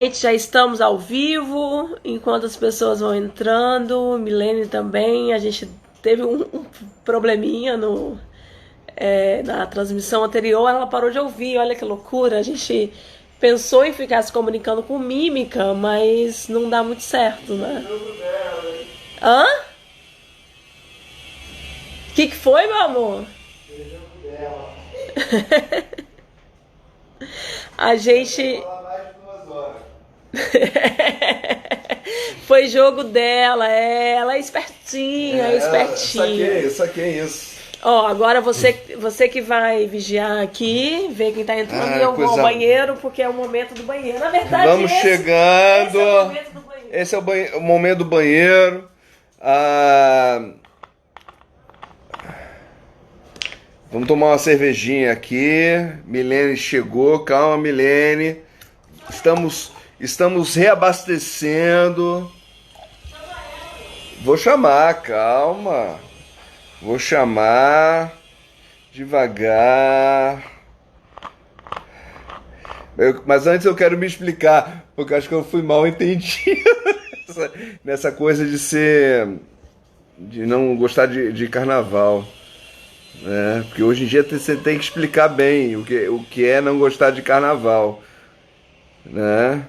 Gente, já estamos ao vivo, enquanto as pessoas vão entrando, Milene também, a gente teve um probleminha na transmissão anterior, ela parou de ouvir, olha que loucura, a gente pensou em ficar se comunicando com mímica, mas não dá muito certo, né? Hã? O que foi, meu amor? A gente... Foi jogo dela, ela é espertinha, é espertinha. Saquei isso. Ó, agora você que vai vigiar aqui, ver quem tá entrando e eu vou ao Coisa. banheiro, porque é o momento do banheiro. Na verdade, Vamos chegando. esse é o momento do banheiro. Esse é o momento do banheiro. Ah, vamos tomar uma cervejinha aqui. Milene chegou. Calma, Milene. Estamos reabastecendo. Vou chamar, calma. Vou chamar devagar. Mas antes eu quero me explicar, porque eu acho que eu fui mal entendido nessa coisa de não gostar de carnaval, né? Porque hoje em dia você tem que explicar bem o que é não gostar de carnaval, né?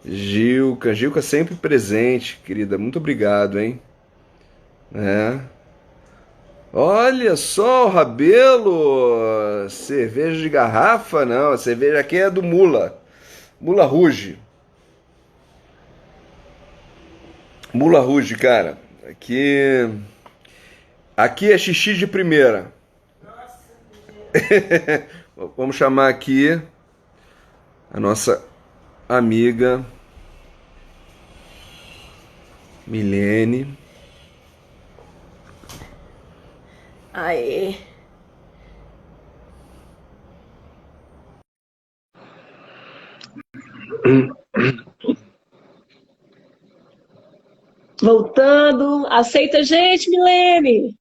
Gilca sempre presente, querida. Muito obrigado, hein? Né? Olha só o Rabelo! Cerveja de garrafa, não. A cerveja aqui é do Mula. Mula Rouge. Mula Rouge, cara. Aqui é xixi de primeira. Vamos chamar aqui a nossa amiga Milene. Aê. Voltando. Aceita a gente, Milene.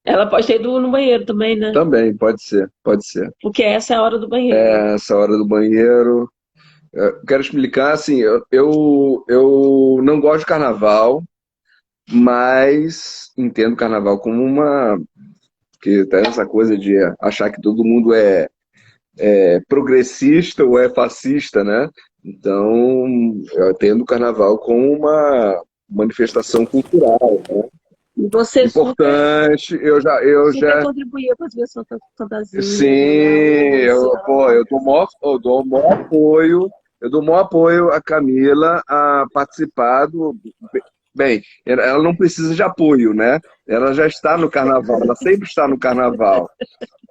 Ela pode ter ido no banheiro também, né? Também, pode ser, pode ser. Porque essa é a hora do banheiro. Essa hora do banheiro. Eu quero explicar, assim, eu não gosto de carnaval, mas entendo carnaval como que tem essa coisa de achar que todo mundo é progressista ou é fascista, né? Então, eu entendo o carnaval como uma manifestação cultural, né? E você Importante. super contribuiu com as minhas fantasias. Sim, eu dou maior apoio. Eu dou maior apoio a Camila a participar do. Bem, ela não precisa de apoio, né? Ela já está no carnaval, ela sempre está no carnaval.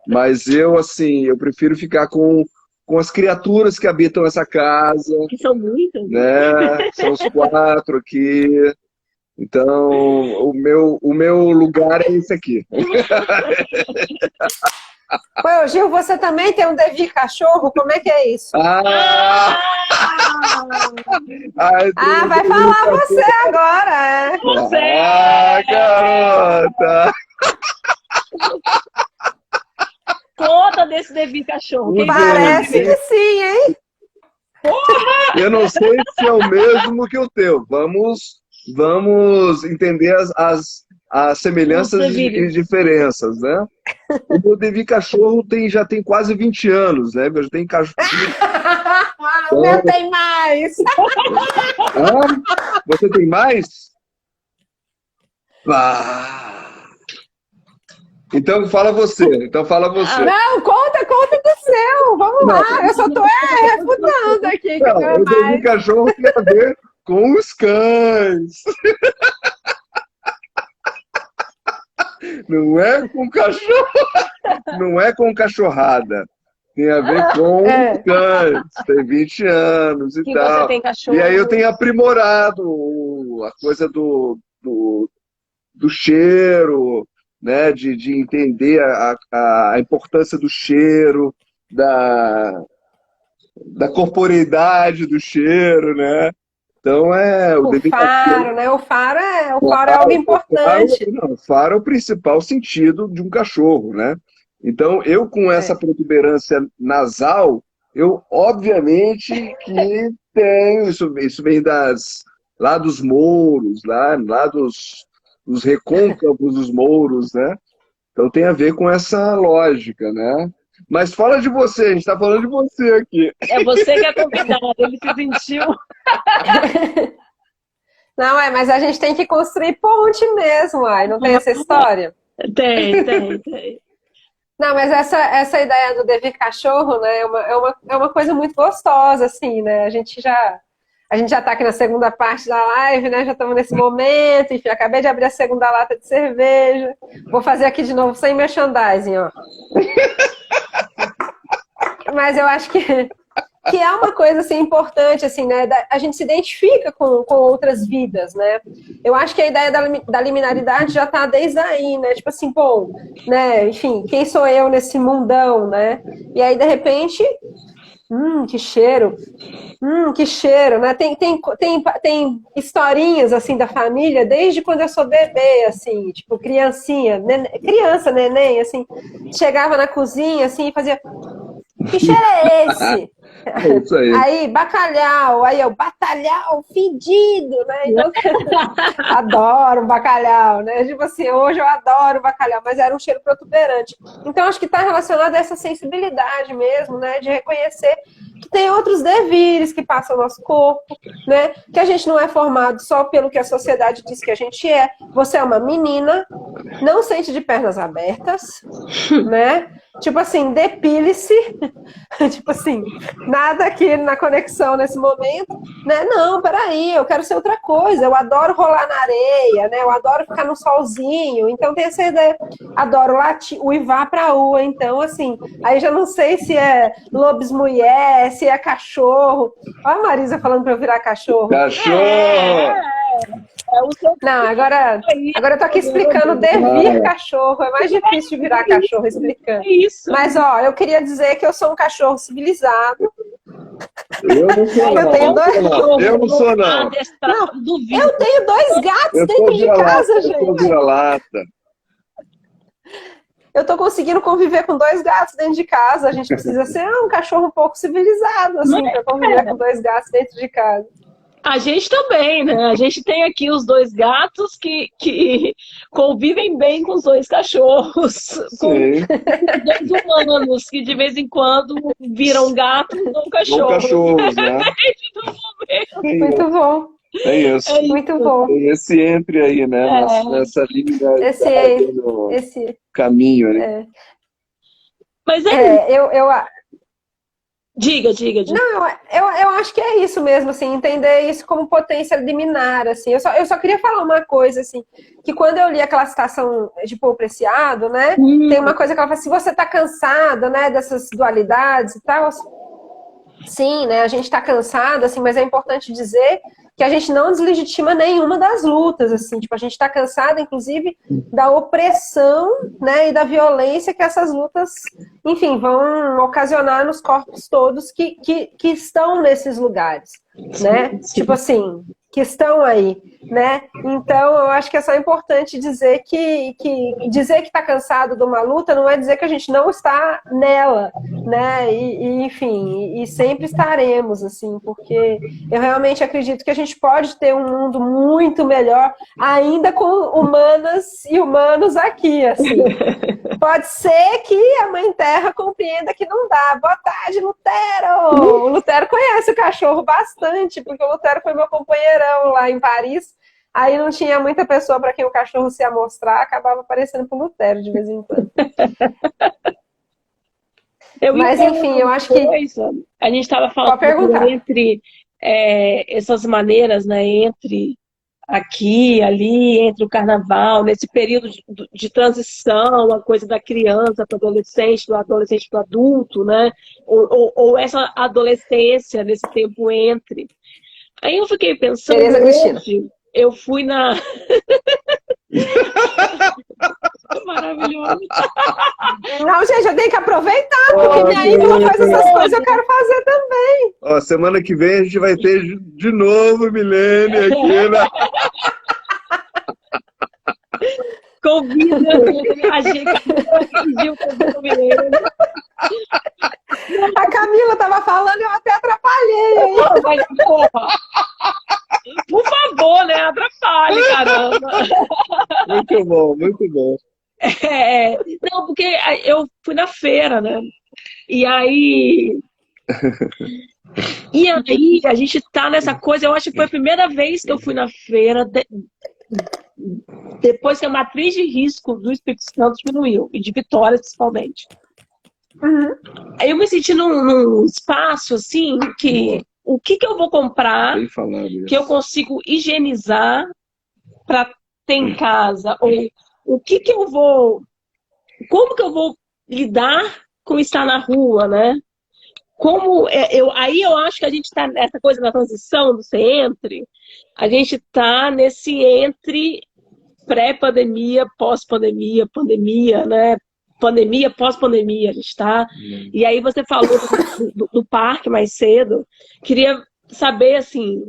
Mas eu, assim, eu prefiro ficar com as criaturas que habitam essa casa, Que são muitas, né? né? São os 4 aqui. Então, o meu lugar é esse aqui. Pô, Gil, você também tem um Devi cachorro? Como é que é isso? Vai falar você agora, garota! Toda desse Devi cachorro. Quem Parece que sim, hein? Eu não sei se é o mesmo que o teu. Vamos entender as semelhanças e diferenças, né? O meu Devi cachorro já tem quase 20 anos, né? Eu já tenho cachorro. O meu tem mais. Você tem mais? Então fala você. Não, conta do seu. Vamos lá. Eu só tô refutando aqui. O Devi cachorro tem a ver com os cães. Não é com cachorro. Não é com cachorrada. Tem a ver com os cães. Tem 20 anos e tal. Você tem cachorro. E aí eu tenho aprimorado a coisa do cheiro, né? De entender a importância do cheiro, da corporeidade do cheiro, né? Então o faro, né? O faro é algo importante. O faro é o principal sentido de um cachorro, né? Então, eu com essa protuberância nasal, Eu, obviamente, que tenho, isso vem lá dos mouros, lá dos recôncavos dos mouros, né? Então tem a ver com essa lógica, né? Mas fala de você, a gente está falando de você aqui. É você que é convidado, ele se sentiu. Não, mas a gente tem que construir ponte mesmo, ai, não tem essa história? Tem. Não, mas essa ideia do devir cachorro, né, é uma coisa muito gostosa, assim, né? A gente já tá aqui na segunda parte da live, né? Já estamos nesse momento, enfim, acabei de abrir a segunda lata de cerveja. Vou fazer aqui de novo sem merchandising, ó. Mas eu acho que é uma coisa assim, importante, assim, né? A gente se identifica com outras vidas, né? Eu acho que a ideia da liminaridade já está desde aí, né? Tipo assim, pô, né? Enfim, quem sou eu nesse mundão, né? E aí, de repente, que cheiro! Que cheiro, né? Tem historinhas, assim, da família desde quando eu sou bebê, assim, tipo, criança, neném, assim, chegava na cozinha, assim, e fazia... Que cheiro é esse? É isso aí. Aí, bacalhau, aí eu, batalhau fedido, né? Então, adoro bacalhau, né? Tipo assim, hoje eu adoro bacalhau, mas era um cheiro protuberante. Então, acho que está relacionado a essa sensibilidade mesmo, né? De reconhecer que tem outros devires que passam no nosso corpo, né? Que a gente não é formado só pelo que a sociedade diz que a gente é. Você é uma menina, não sente de pernas abertas, né? Tipo assim, depile-se, tipo assim, nada aqui na conexão nesse momento, né? Não, peraí, eu quero ser outra coisa, eu adoro rolar na areia, né? Eu adoro ficar no solzinho, então tem essa ideia, adoro uivar pra rua, então assim, aí já não sei se é lobis mulher, se é cachorro. Olha a Marisa falando pra eu virar cachorro. Cachorro! Não, agora eu tô aqui explicando devir cachorro. É mais difícil de virar cachorro explicando. Isso. Mas, ó, eu queria dizer que eu sou um cachorro civilizado. Eu não sou, não. Eu não sou, não. Eu tenho 2 gatos dentro de casa, gente. Eu sou vira-lata. Eu tô conseguindo conviver com 2 gatos dentro de casa. A gente precisa ser um cachorro um pouco civilizado, assim, pra conviver com 2 gatos dentro de casa. A gente também, né? A gente tem aqui os 2 gatos que convivem bem com os 2 cachorros. Com 2 humanos que de vez em quando viram gato e não cachorro. Não cachorros, né? Muito bom. É isso. Muito bom. Tem esse entre aí, né? Nessa linha esse caminho, né? Mas Diga. Não, eu acho que é isso mesmo, assim, entender isso como potência liminar, assim. Eu só queria falar uma coisa, assim, que quando eu li aquela citação de Paul Preciado, né, tem uma coisa que ela fala, se você tá cansada, né, dessas dualidades e tal, sim, né, a gente tá cansada, assim, mas é importante dizer que a gente não deslegitima nenhuma das lutas, assim, tipo, a gente tá cansada, inclusive, da opressão, né, e da violência que essas lutas, enfim, vão ocasionar nos corpos todos que estão nesses lugares, né, tipo assim, que estão aí, né, então eu acho que é só importante dizer que dizer que tá cansado de uma luta não é dizer que a gente não está nela, né, enfim, e sempre estaremos, assim, porque eu realmente acredito que a gente pode ter um mundo muito melhor, ainda com humanas e humanos aqui, assim. Pode ser que a Mãe Terra compreenda que não dá. Boa tarde, Lutero! O Lutero conhece o cachorro bastante, porque o Lutero foi meu companheirão lá em Paris. Aí não tinha muita pessoa para quem o cachorro se amostrar, acabava aparecendo pro Lutero de vez em quando. Mas enfim, eu acho que... A gente estava falando entre essas maneiras, né, entre aqui, ali, entre o carnaval, nesse período de transição, a coisa da criança para o adolescente, do adolescente para o adulto, né? Ou essa adolescência nesse tempo entre. Aí eu fiquei pensando, hoje, eu fui na... Maravilhoso. Não, gente, eu tenho que aproveitar, porque minha ídola faz essas coisas, eu quero fazer também. Ó, semana que vem a gente vai ter de novo Milene aqui, né? Convida a gente, convida o Milene. A Camila tava falando, eu até atrapalhei aí. Não, mas, porra, por favor, né? Atrapalhe, caramba. Muito bom, muito bom. Não, porque eu fui na feira, né? E aí a gente tá nessa coisa, eu acho que foi a primeira vez que eu fui na feira, depois que a matriz de risco do Espírito Santo diminuiu, e de Vitória principalmente. Uhum. Aí eu me senti num espaço, assim, que o que eu vou comprar, Bem falado isso. que eu consigo higienizar para ter em casa, ou o que eu vou... Como que eu vou lidar com estar na rua, né? Aí eu acho que a gente está nessa coisa da transição do entre, a gente está nesse entre pré-pandemia, pós-pandemia, pandemia, né? Pandemia, pós-pandemia, a gente está. E aí você falou do parque mais cedo. Queria saber, assim,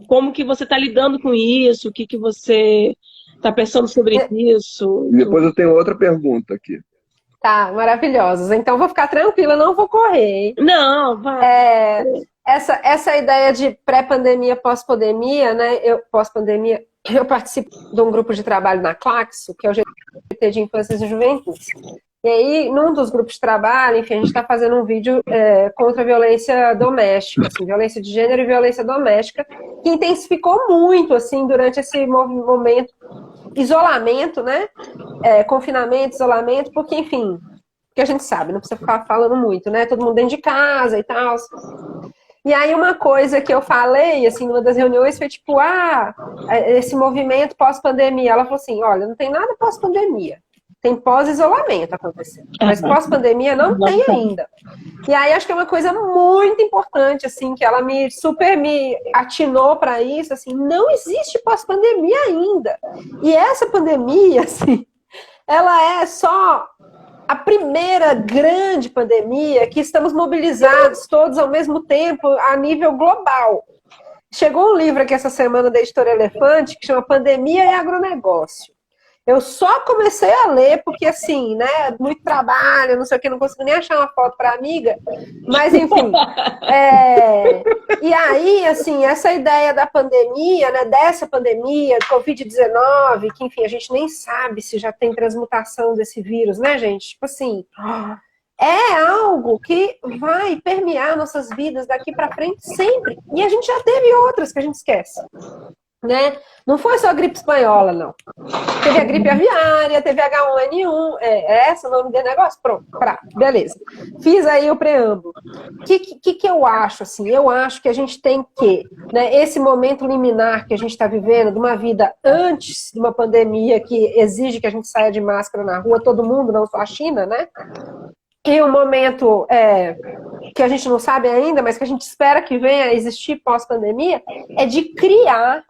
como que você está lidando com isso, o que você está pensando sobre isso. E depois eu tenho outra pergunta aqui. Tá, maravilhosos. Então vou ficar tranquila, não vou correr, hein? Não, vai. Essa ideia de pré-pandemia, pós-pandemia, né? Pós-pandemia, eu participo de um grupo de trabalho na Claxo, que é o GT de Infâncias e Juventudes. E aí, num dos grupos de trabalho, enfim, a gente está fazendo um vídeo contra a violência doméstica, assim, violência de gênero e violência doméstica, que intensificou muito, assim, durante esse momento, isolamento, né? Confinamento, isolamento, porque, enfim, que a gente sabe, não precisa ficar falando muito, né? Todo mundo dentro de casa e tal. E aí uma coisa que eu falei, assim, numa das reuniões foi tipo, esse movimento pós-pandemia. Ela falou assim, olha, não tem nada pós-pandemia. Tem pós-isolamento acontecendo. Mas pós-pandemia não tem ainda. E aí acho que é uma coisa muito importante, assim, que ela super me atinou para isso, assim, não existe pós-pandemia ainda. E essa pandemia, assim, ela é só a primeira grande pandemia que estamos mobilizados todos ao mesmo tempo a nível global. Chegou um livro aqui essa semana da Editora Elefante que chama Pandemia e Agronegócio. Eu só comecei a ler porque, assim, né, muito trabalho, não sei o que, não consigo nem achar uma foto para amiga, mas, enfim. E aí, assim, essa ideia da pandemia, né, dessa pandemia, Covid-19, que, enfim, a gente nem sabe se já tem transmutação desse vírus, né, gente? Tipo assim, é algo que vai permear nossas vidas daqui para frente sempre. E a gente já teve outras que a gente esquece. Né? Não foi só a gripe espanhola, não. Teve a gripe aviária, teve H1N1, esse é o nome do negócio? Pronto, beleza. Fiz aí o preâmbulo. O que eu acho, assim? Eu acho que a gente tem que, né, esse momento liminar que a gente está vivendo, de uma vida antes de uma pandemia que exige que a gente saia de máscara na rua, todo mundo, não só a China, né? E um momento que a gente não sabe ainda, mas que a gente espera que venha a existir pós-pandemia, é de criar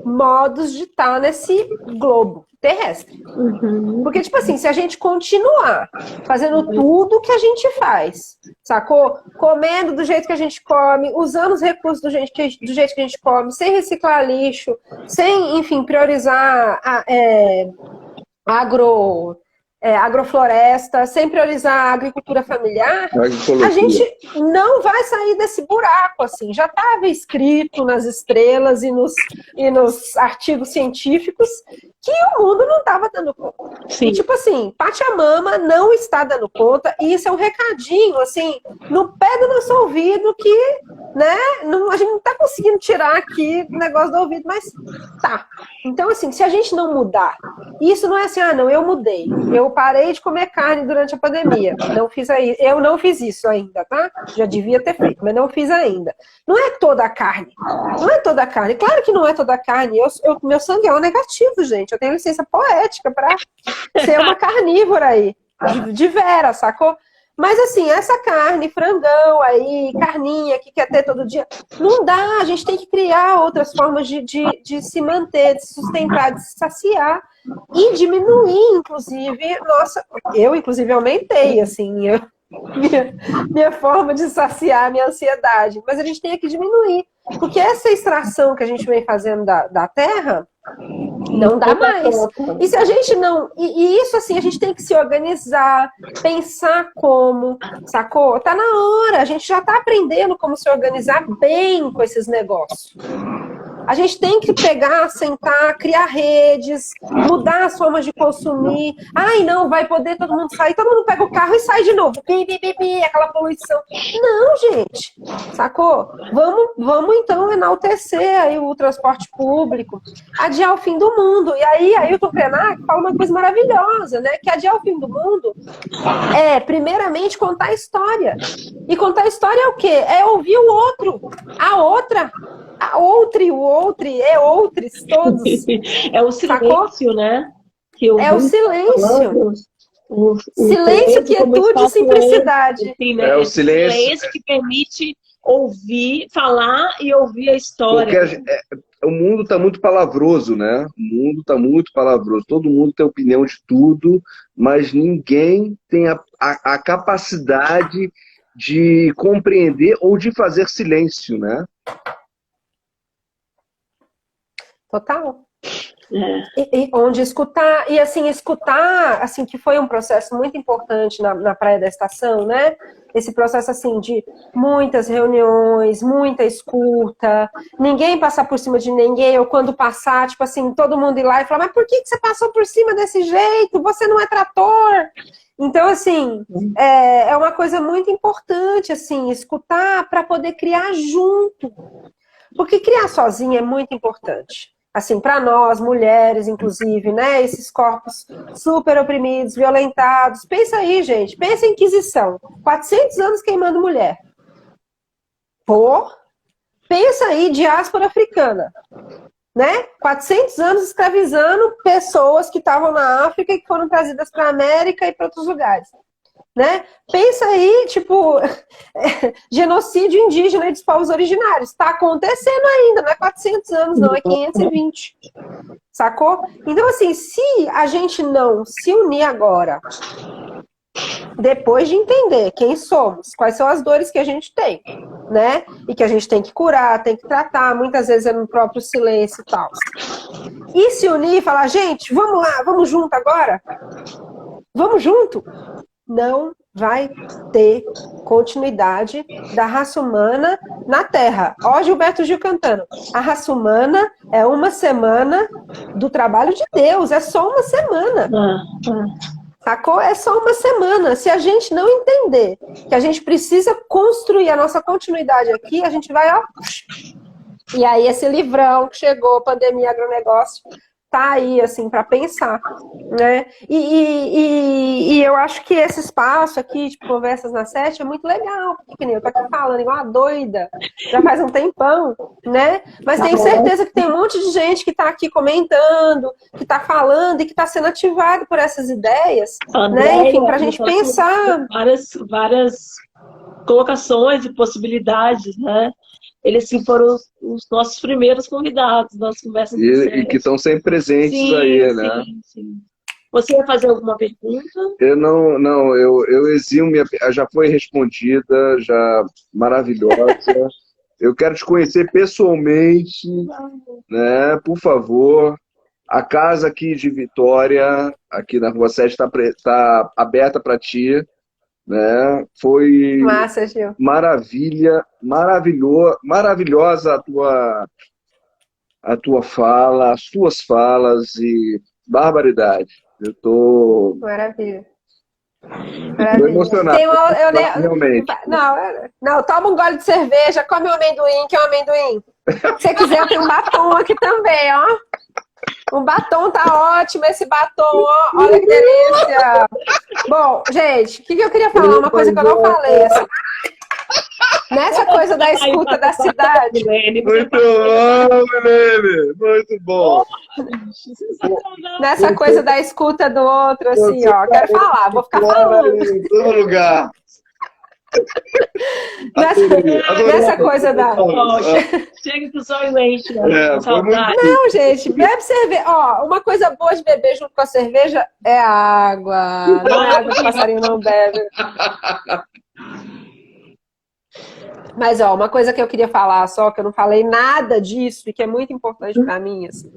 modos de estar nesse globo terrestre. Uhum. Porque, tipo assim, se a gente continuar fazendo tudo que a gente faz, sacou? Comendo do jeito que a gente come, usando os recursos do jeito que a gente come, sem reciclar lixo, sem, enfim, priorizar agrofloresta, sem priorizar a agricultura familiar, a gente não vai sair desse buraco, assim. Já estava escrito nas estrelas e nos artigos científicos que o mundo não estava dando conta. Sim. E, tipo assim, Pachamama não está dando conta, e isso é um recadinho, assim, no pé do nosso ouvido que, né, a gente não está conseguindo tirar aqui o negócio do ouvido, mas tá. Então, assim, se a gente não mudar, isso não é assim, não, eu mudei, eu parei de comer carne durante a pandemia, eu não fiz isso ainda, tá? Já devia ter feito, mas não fiz ainda. Não é toda a carne, claro que não é toda a carne, meu sangue é O negativo, gente, eu tenho licença poética para ser uma carnívora aí, de vera, sacou? Mas assim, essa carne, frangão aí, carninha que quer ter todo dia, não dá, a gente tem que criar outras formas de se manter, de se sustentar, de se saciar e diminuir, inclusive, eu inclusive aumentei, assim, minha forma de saciar minha ansiedade, mas a gente tem que diminuir, porque essa extração que a gente vem fazendo da terra Não dá mais. E se a gente não... E isso, assim, a gente tem que se organizar, pensar como, sacou? Tá na hora, a gente já tá aprendendo como se organizar bem com esses negócios. A gente tem que pegar, sentar, criar redes, mudar as formas de consumir. Ai, não, vai poder todo mundo sair, todo mundo pega o carro e sai de novo. Pi, pi, pi, pi, aquela poluição. Não, gente, sacou? Vamos então enaltecer aí o transporte público, adiar o fim do mundo. E aí, Ailton Krenak fala uma coisa maravilhosa, né? Que adiar o fim do mundo é, primeiramente, contar a história. E contar a história é o quê? É ouvir o outro, a outra. A outre, o outri, outros, todos. É o silêncio, sacou? Né? Que é o silêncio. Silêncio, quietude e simplicidade. Assim, né? É o silêncio que permite ouvir, falar e ouvir a história. Porque o mundo está muito palavroso, né? O mundo está muito palavroso. Todo mundo tem opinião de tudo, mas ninguém tem a capacidade de compreender ou de fazer silêncio, né? Total. E onde escutar, e assim, escutar, assim, que foi um processo muito importante na Praia da Estação, né? Esse processo, assim, de muitas reuniões, muita escuta, ninguém passar por cima de ninguém, ou quando passar, tipo assim, todo mundo ir lá e falar, mas por que você passou por cima desse jeito? Você não é trator? Então, assim, é uma coisa muito importante, assim, escutar para poder criar junto. Porque criar sozinha é muito importante. Assim, para nós, mulheres, inclusive, né? Esses corpos super oprimidos, violentados. Pensa aí, gente. Pensa em Inquisição. 400 anos queimando mulher. Pô, pensa aí, diáspora africana. Né? 400 anos escravizando pessoas que estavam na África e que foram trazidas para a América e para outros lugares. Né? Pensa aí, tipo, genocídio indígena dos povos originários. Está acontecendo ainda, não é 400 anos, não, é 520. Sacou? Então, assim, se a gente não se unir agora, depois de entender quem somos, quais são as dores que a gente tem, né? E que a gente tem que curar, tem que tratar, muitas vezes é no próprio silêncio e tal. E se unir e falar, gente, vamos lá, vamos junto agora? Vamos junto? Não vai ter continuidade da raça humana na Terra. Ó, Gilberto Gil cantando. A raça humana é uma semana do trabalho de Deus, é só uma semana. Sacou? É só uma semana. Se a gente não entender que a gente precisa construir a nossa continuidade aqui, a gente vai, ó... E aí esse livrão que chegou, Pandemia Agronegócio, tá aí, assim, para pensar, né? E eu acho que esse espaço aqui, de Conversas na Sete, é muito legal, porque nem eu tô aqui falando igual uma doida, já faz um tempão, né? Mas tenho certeza que tem um monte de gente que tá aqui comentando, que tá falando e que tá sendo ativado por essas ideias, né? Enfim, pra gente pensar. Várias colocações e possibilidades, né? Eles que foram os nossos primeiros convidados das conversas. E que estão sempre presentes aí, né? Sim. Você ia fazer alguma pergunta? Eu eximo, já foi respondida, já maravilhosa. Eu quero te conhecer pessoalmente, né? Por favor. A casa aqui de Vitória, aqui na Rua 7, está aberta para ti. Né? Foi massa, Gil. Maravilhosa a tua fala, as tuas falas e barbaridade. Eu tô Maravilha. Tô emocionado. Realmente. Não, toma um gole de cerveja, come um amendoim, que é um amendoim. Se você quiser, eu tenho um batom aqui também, ó. O batom tá ótimo, esse batom, ó. Olha que delícia. Bom, gente, o que eu queria falar? Uma coisa que eu não falei, assim. Nessa coisa da escuta da cidade. Muito bom, Milene. Muito bom. Nessa coisa da escuta do outro, assim, ó. Quero falar, vou ficar falando. Em todo lugar. Nessa coisa da... Chega que o sol enche, né? Não, gente, bebe cerveja. Ó, uma coisa boa de beber junto com a cerveja é a água. Não é água que o passarinho não bebe. Mas, ó, uma coisa que eu queria falar só, que eu não falei nada disso e que é muito importante para mim, assim,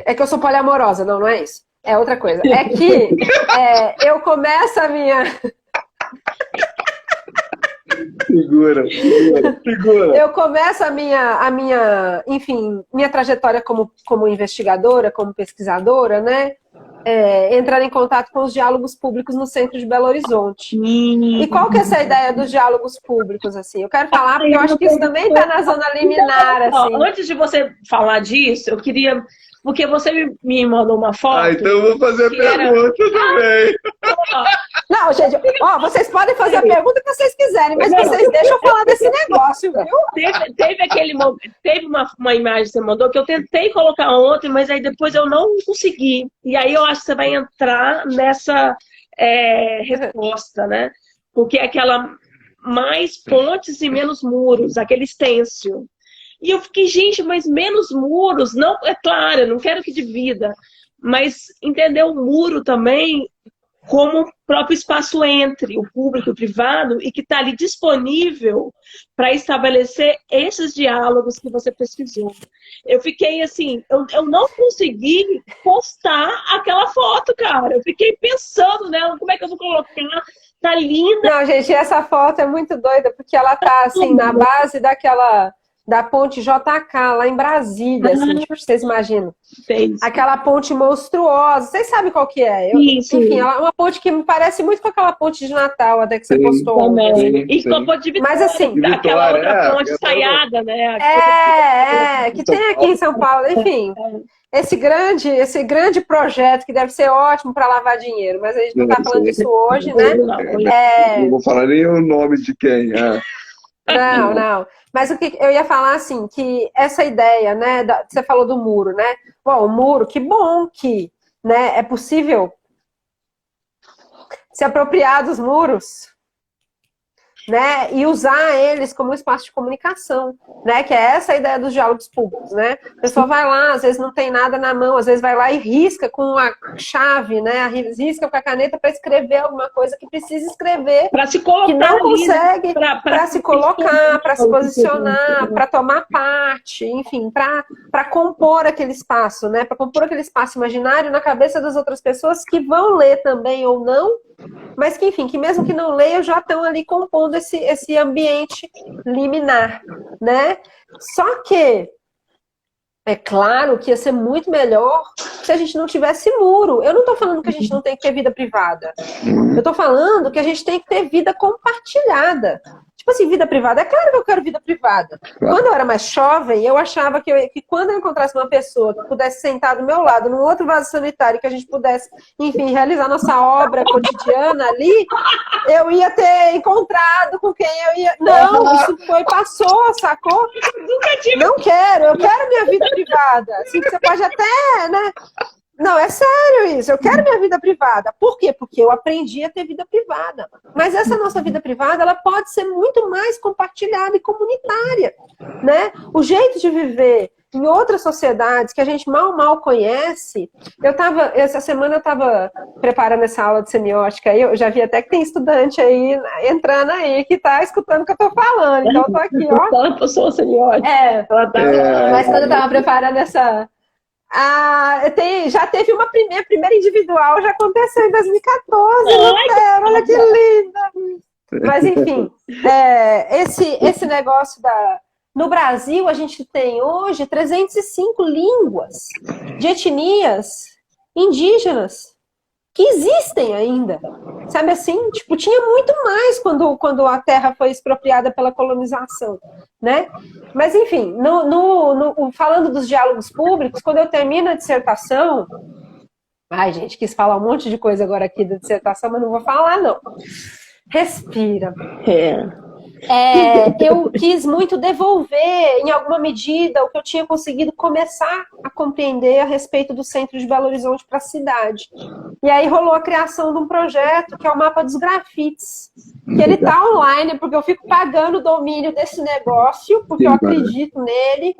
é que eu sou poliamorosa, não é isso? É outra coisa. É que eu começo a minha... Figura. Eu começo enfim, minha trajetória como investigadora, como pesquisadora, né? Entrar em contato com os diálogos públicos no centro de Belo Horizonte. E qual que é essa ideia dos diálogos públicos, assim? Eu quero falar, porque eu acho que isso também está na zona liminar, assim. Antes de você falar disso, eu queria... Porque você me mandou uma foto... então eu vou fazer a pergunta também. Não, gente, vocês podem fazer a pergunta que vocês quiserem, mas vocês deixam eu falar desse negócio, viu? Teve uma imagem que você mandou que eu tentei colocar ontem, mas aí depois eu não consegui. E aí eu acho que você vai entrar nessa resposta, né? Porque é aquela mais pontes e menos muros, aquele stencil. E eu fiquei, gente, mas menos muros, não, é claro, eu não quero que divida, mas entender o muro também como o próprio espaço entre o público e o privado e que está ali disponível para estabelecer esses diálogos que você pesquisou. Eu fiquei assim, eu não consegui postar aquela foto, cara. Eu fiquei pensando nela, como é que eu vou colocar? Tá linda. Não, gente, essa foto é muito doida, porque ela tá assim, na base da ponte JK, lá em Brasília, assim, tipo, vocês imaginam? Aquela ponte monstruosa, vocês sabem qual que é? Enfim, ela é uma ponte que me parece muito com aquela ponte de Natal, até que você postou. Também. E com a ponte de Vitória, mas assim, aquela outra ponte ensaiada, né? Que tem aqui em São Paulo, enfim. Esse grande projeto que deve ser ótimo para lavar dinheiro, mas a gente não está falando disso hoje, né? Não vou falar nem o nome de quem. Não. Mas o que eu ia falar, assim, que essa ideia, né, você falou do muro, né? Bom, o muro, que bom que, né, é possível se apropriar dos muros, né, e usar eles como espaço de comunicação, né, que é essa a ideia dos diálogos públicos, né? A pessoa vai lá, às vezes não tem nada na mão, às vezes vai lá e risca com a chave, né, risca com a caneta para escrever alguma coisa que precisa escrever, para se colocar, que não ali, consegue, né? para se colocar, para se posicionar, para tomar parte, enfim, para compor aquele espaço, né, para compor aquele espaço imaginário na cabeça das outras pessoas que vão ler também ou não, mas que, enfim, que mesmo que não leiam, já estão ali compondo esse ambiente liminar, né? Só que é claro que ia ser muito melhor se a gente não tivesse muro. Eu não estou falando que a gente não tem que ter vida privada. Eu estou falando que a gente tem que ter vida compartilhada. Tipo assim, vida privada. É claro que eu quero vida privada. Quando eu era mais jovem, eu achava que quando eu encontrasse uma pessoa que pudesse sentar do meu lado, num outro vaso sanitário, que a gente pudesse, enfim, realizar nossa obra cotidiana ali, eu ia ter encontrado com quem eu ia... Não, isso passou, sacou? Não quero, eu quero minha vida privada. Assim, você pode até, né? Não, é sério isso. Eu quero minha vida privada. Por quê? Porque eu aprendi a ter vida privada. Mas essa nossa vida privada, ela pode ser muito mais compartilhada e comunitária, né? O jeito de viver em outras sociedades que a gente mal conhece. Essa semana eu estava preparando essa aula de semiótica aí, eu já vi até que tem estudante aí entrando aí que está escutando o que eu estou falando. Então eu tô aqui, ó. Fala que eu sou semiótica. Mas quando eu estava preparando essa... já teve uma primeira individual, já aconteceu em 2014. Olha que linda! Mas enfim, esse negócio no Brasil, a gente tem hoje 305 línguas de etnias indígenas que existem ainda. Sabe assim? Tipo, tinha muito mais quando a terra foi expropriada pela colonização, né? Mas, enfim, falando dos diálogos públicos, quando eu termino a dissertação... Ai, gente, quis falar um monte de coisa agora aqui da dissertação, mas não vou falar, não. Respira. Eu quis muito devolver, em alguma medida, o que eu tinha conseguido começar a compreender a respeito do centro de Belo Horizonte para a cidade. E aí rolou a criação de um projeto que é o Mapa dos Grafites, que ele está online, porque eu fico pagando o domínio desse negócio, porque eu acredito nele.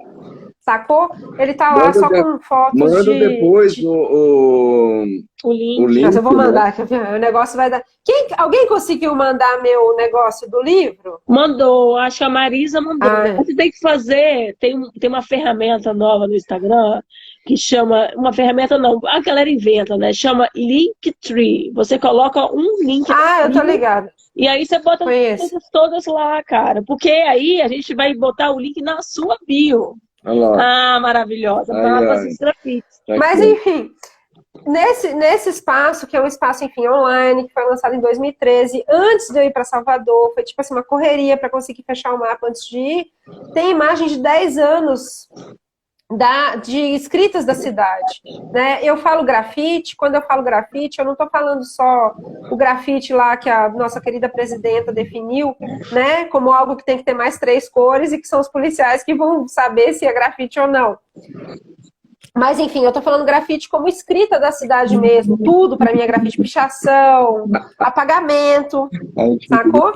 sacou? Ele tá lá só com fotos manda depois o link. Mas eu vou né? mandar, o negócio vai dar. Alguém conseguiu mandar meu negócio do livro? Mandou, acho que a Marisa mandou. Ah, é. Você tem que fazer, tem uma ferramenta nova no Instagram que chama, uma ferramenta não, a galera inventa, né? Chama Linktree. Você coloca um link Eu tô ligada. e aí você bota as Conheço. coisas todas lá, cara. Porque aí a gente vai botar o link na sua bio. Olha lá. Ah, maravilhosa. Ai, Para ai. esses grafites. Tá Mas, aqui. enfim, nesse espaço, que é um espaço, enfim, online, que foi lançado em 2013, antes de eu ir para Salvador, foi tipo assim, uma correria para conseguir fechar o mapa antes de ir, tem imagem de 10 anos de escritas da cidade, né? Eu falo grafite, quando eu falo grafite, eu não estou falando só o grafite lá que a nossa querida presidenta definiu, né? Como algo que tem que ter mais 3 cores e que são os policiais que vão saber se é grafite ou não. Mas, enfim, eu tô falando grafite como escrita da cidade mesmo. Tudo para mim é grafite, pichação, apagamento, sacou?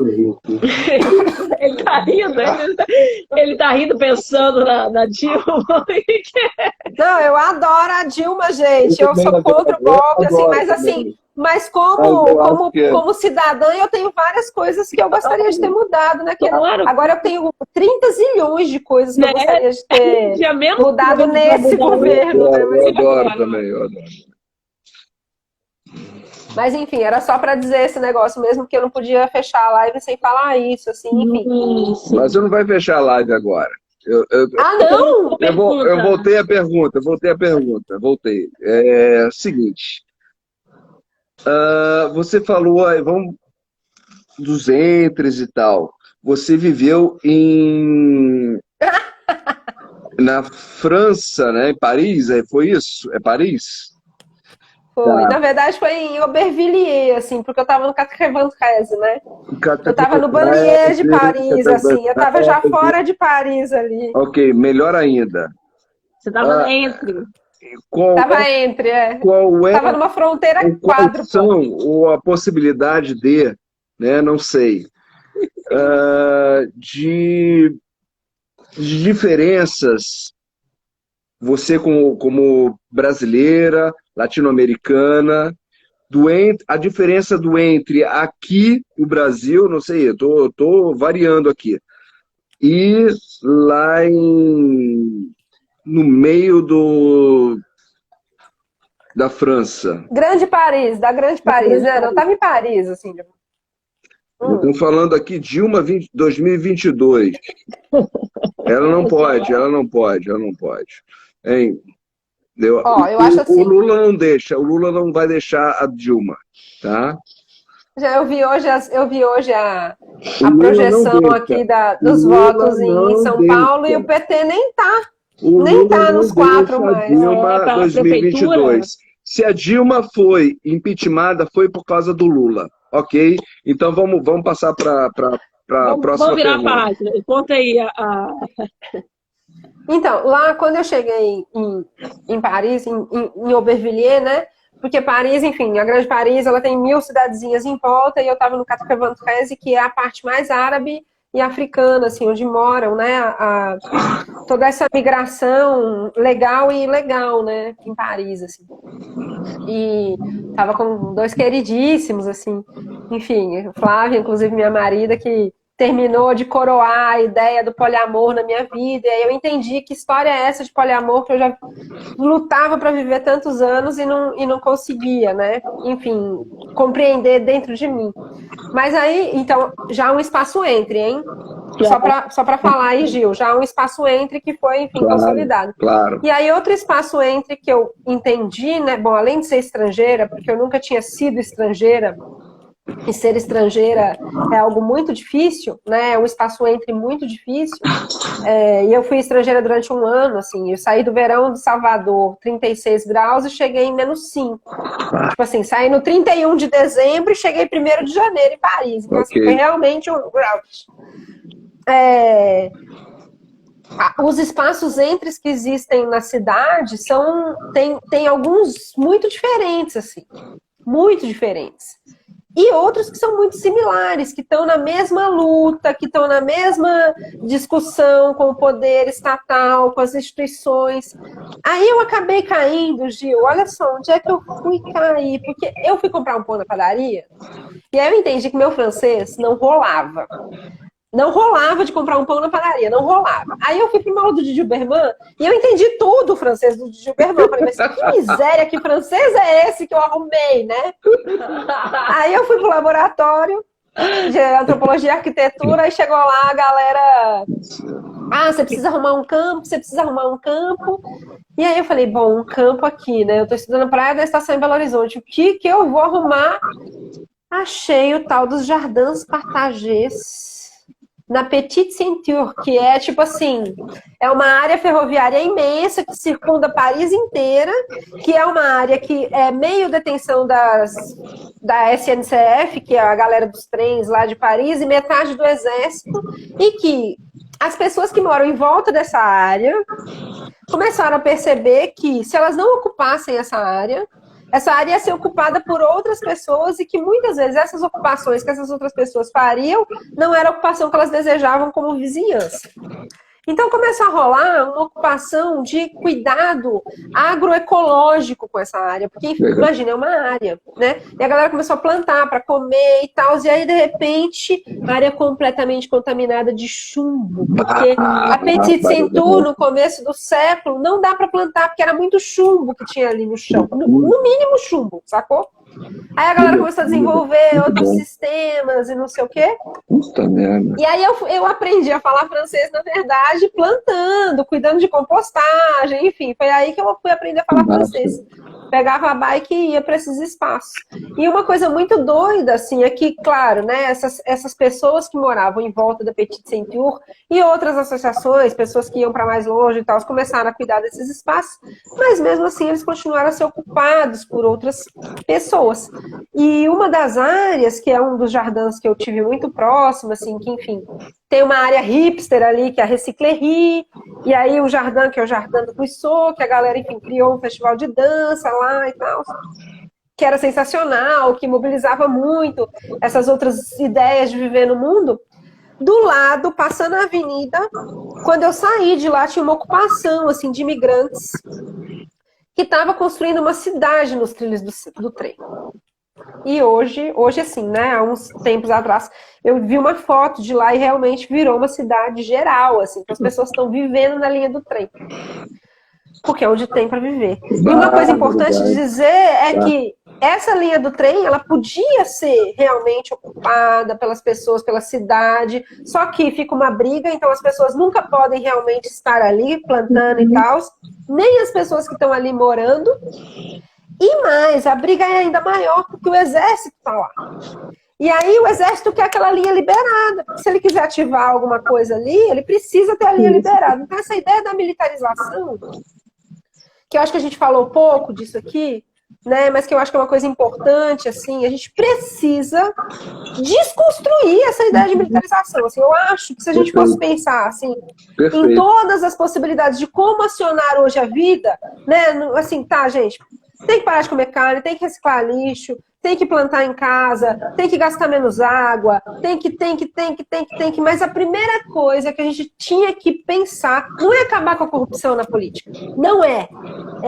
Ele tá rindo, ele tá rindo pensando na Dilma. Não, eu adoro a Dilma, gente. Eu sou contra o golpe, assim, mas assim, mas como cidadã, eu tenho várias coisas que eu gostaria de ter mudado, né? Claro. Agora eu tenho 30 zilhões de coisas que eu gostaria de ter mudado nesse governo. Eu adoro também, eu adoro. Mas enfim, era só para dizer esse negócio mesmo, que eu não podia fechar a live sem falar isso, assim, enfim. Mas você não vai fechar a live agora. Não? Eu voltei a pergunta. Voltei. É seguinte. Você falou aí, vamos dos entres e tal. Você viveu na França, né? Em Paris, foi isso? É Paris? Foi. Tá. Na verdade, foi em Aubervilliers, assim, porque eu tava no Quatre-Vingt-Treize, né? Eu tava no Banlieue de Paris, assim. Eu tava já fora de Paris ali. Ok, melhor ainda. Você tava entre. Tava entre, Tava numa fronteira quádrupla. Ou a possibilidade de, né, não sei, de diferenças, você como brasileira, latino-americana, a diferença entre aqui, o Brasil, não sei, eu tô variando aqui, e lá no meio da França. Da Grande Paris, né? Não tava em Paris, assim. Estão falando aqui Dilma 2022. Ela não pode. Hein? Eu acho assim. O Lula não deixa, o Lula não vai deixar a Dilma, tá? Eu vi hoje a projeção aqui dos votos em São Paulo e o PT nem tá nos 4 mais. Dilma 2022. Se a Dilma foi impeachmentada, foi por causa do Lula, ok? Então vamos passar para a próxima. Vamos virar a página. Conta aí Então, lá quando eu cheguei em Paris, em Aubervilliers, né? Porque Paris, enfim, a Grande Paris, ela tem 1000 cidadezinhas em volta, e eu estava no Quatre-Vingt-Treize, que é a parte mais árabe e africana, assim, onde moram, né, toda essa migração legal e ilegal, né, em Paris, assim. E tava com 2 queridíssimos, assim, enfim, Flávia, inclusive minha marida, que terminou de coroar a ideia do poliamor na minha vida, e aí eu entendi que história é essa de poliamor, que eu já lutava para viver tantos anos e não conseguia, né? Enfim, compreender dentro de mim. Mas aí, então, já um espaço entre, hein? Só para falar aí, Gil, já um espaço entre que foi, enfim, consolidado. Claro. E aí, outro espaço entre que eu entendi, né? Bom, além de ser estrangeira, porque eu nunca tinha sido estrangeira, e ser estrangeira é algo muito difícil, né? É um espaço entre muito difícil. E eu fui estrangeira durante 1 ano, assim. Eu saí do verão de Salvador, 36 graus, e cheguei em -5. Tipo assim, saí no 31 de dezembro e cheguei 1º de janeiro em Paris. Então, assim, foi realmente um grau. Os espaços entre que existem na cidade tem alguns muito diferentes, assim. Muito diferentes. e outros que são muito similares, que estão na mesma luta, que estão na mesma discussão com o poder estatal, com as instituições. Aí eu acabei caindo, Gil, olha só, onde é que eu fui cair? Porque eu fui comprar um pão na padaria, e aí eu entendi que meu francês não rolava. Não rolava de comprar um pão na padaria, não rolava. Aí eu fui pro mal do Didi Berman e eu entendi tudo o francês do Didi Berman. Eu falei, mas que miséria, que francês é esse que eu arrumei, né? Aí eu fui pro laboratório de antropologia e arquitetura e chegou lá a galera... Ah, você precisa arrumar um campo, você precisa arrumar um campo. E aí eu falei, bom, um campo aqui, né? Eu tô estudando a Praia da Estação em Belo Horizonte. O que eu vou arrumar? Achei o tal dos Jardins Partagés na Petite Ceinture, que é tipo assim, é uma área ferroviária imensa que circunda Paris inteira, que é uma área que é meio detenção da SNCF, que é a galera dos trens lá de Paris, e metade do exército, e que as pessoas que moram em volta dessa área começaram a perceber que se elas não ocupassem essa área ia ser ocupada por outras pessoas e que muitas vezes essas ocupações que essas outras pessoas fariam não era a ocupação que elas desejavam como vizinhança. Então começou a rolar uma ocupação de cuidado agroecológico com essa área, porque imagina, é uma área, né? E a galera começou a plantar para comer e tal, e aí de repente a área completamente contaminada de chumbo, porque a Petite Ceinture no começo do século não dá para plantar porque era muito chumbo que tinha ali no chão, no mínimo chumbo, sacou? Aí a galera começou a desenvolver outros sistemas e não sei o quê. Puta merda. E aí eu aprendi a falar francês, na verdade, plantando, cuidando de compostagem, enfim. Foi aí que eu fui aprender a falar francês. Pegava a bike e ia para esses espaços. E uma coisa muito doida, assim, é que, claro, né, essas pessoas que moravam em volta da Petite Ceinture e outras associações, pessoas que iam para mais longe e tal, começaram a cuidar desses espaços, mas mesmo assim eles continuaram a ser ocupados por outras pessoas. E uma das áreas, que é um dos jardins que eu tive muito próximo, assim, que, enfim, tem uma área hipster ali, que é a Recyclerie, e aí o Jardim, que é o Jardim do Puissot, que a galera, enfim, criou um festival de dança lá e tal, que era sensacional, que mobilizava muito essas outras ideias de viver no mundo. Do lado, passando a avenida, quando eu saí de lá, tinha uma ocupação, assim, de imigrantes que estava construindo uma cidade nos trilhos do trem. E hoje assim, né, há uns tempos atrás, eu vi uma foto de lá e realmente virou uma cidade geral, assim, que as pessoas estão vivendo na linha do trem. Porque é onde tem para viver. E uma coisa importante de dizer é que essa linha do trem, ela podia ser realmente ocupada pelas pessoas, pela cidade, só que fica uma briga, então as pessoas nunca podem realmente estar ali plantando e tal, nem as pessoas que estão ali morando. E mais, a briga é ainda maior porque o exército está lá. E aí o exército quer aquela linha liberada. Porque se ele quiser ativar alguma coisa ali, ele precisa ter a linha liberada. Então essa ideia da militarização, que eu acho que a gente falou pouco disso aqui, né, mas que eu acho que é uma coisa importante, assim, a gente precisa desconstruir essa ideia de militarização. Assim, eu acho que se a gente fosse pensar assim, em todas as possibilidades de como acionar hoje a vida, né, assim, tá, gente, tem que parar de comer carne, tem que reciclar lixo, tem que plantar em casa, tem que gastar menos água, tem que, mas a primeira coisa que a gente tinha que pensar não é acabar com a corrupção na política, não é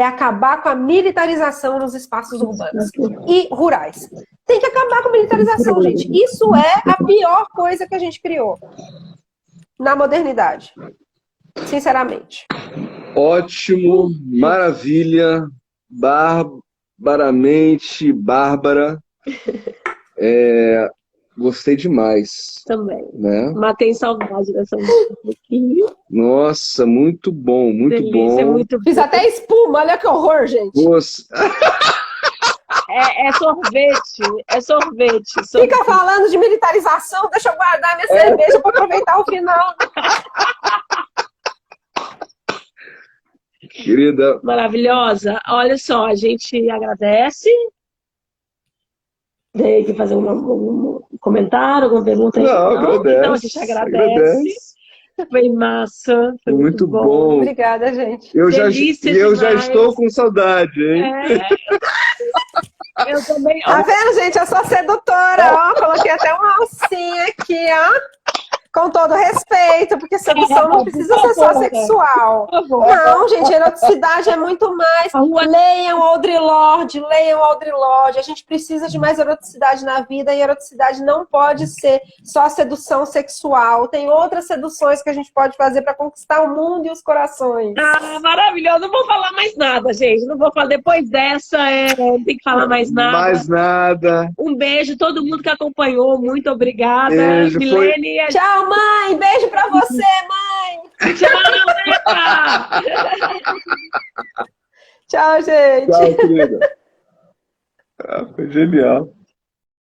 acabar com a militarização nos espaços urbanos e rurais. Tem que acabar com a militarização, gente. Isso é a pior coisa que a gente criou na modernidade, sinceramente. Ótimo, maravilha, barbaramente, Bárbara. Gostei demais. Também. Né? Matei saudade dessa música um pouquinho. Nossa, muito bom, muito Delícia, bom. Muito Fiz até espuma, olha que horror, gente. Nossa. É sorvete, é sorvete. Fica falando de militarização, deixa eu guardar minha cerveja para aproveitar o final. Querida. Maravilhosa. Olha só, a gente agradece. Tem que fazer um comentário, alguma pergunta? Não, agradece. Então a gente agradece. Foi massa. Foi muito bom. Obrigada, gente. Eu já estou com saudade, hein? Eu também, Tá vendo, gente? Eu sou sedutora, ó. Coloquei até uma alcinha aqui, ó. Com todo respeito, porque sedução não precisa ser só sexual. por favor. Não, gente, eroticidade é muito mais. Leiam Audre Lorde, leiam Audre Lorde. A gente precisa de mais eroticidade na vida e eroticidade não pode ser só sedução sexual. Tem outras seduções que a gente pode fazer para conquistar o mundo e os corações. Ah, maravilhoso. Não vou falar mais nada, gente. Não vou falar. Depois dessa, não tem que falar mais nada. Mais nada. Um beijo, todo mundo que acompanhou. Muito obrigada. Beijo, Milene. Tchau, mãe! Beijo pra você, mãe! Tchau, Tchau, gente! Tchau, querida. Foi genial.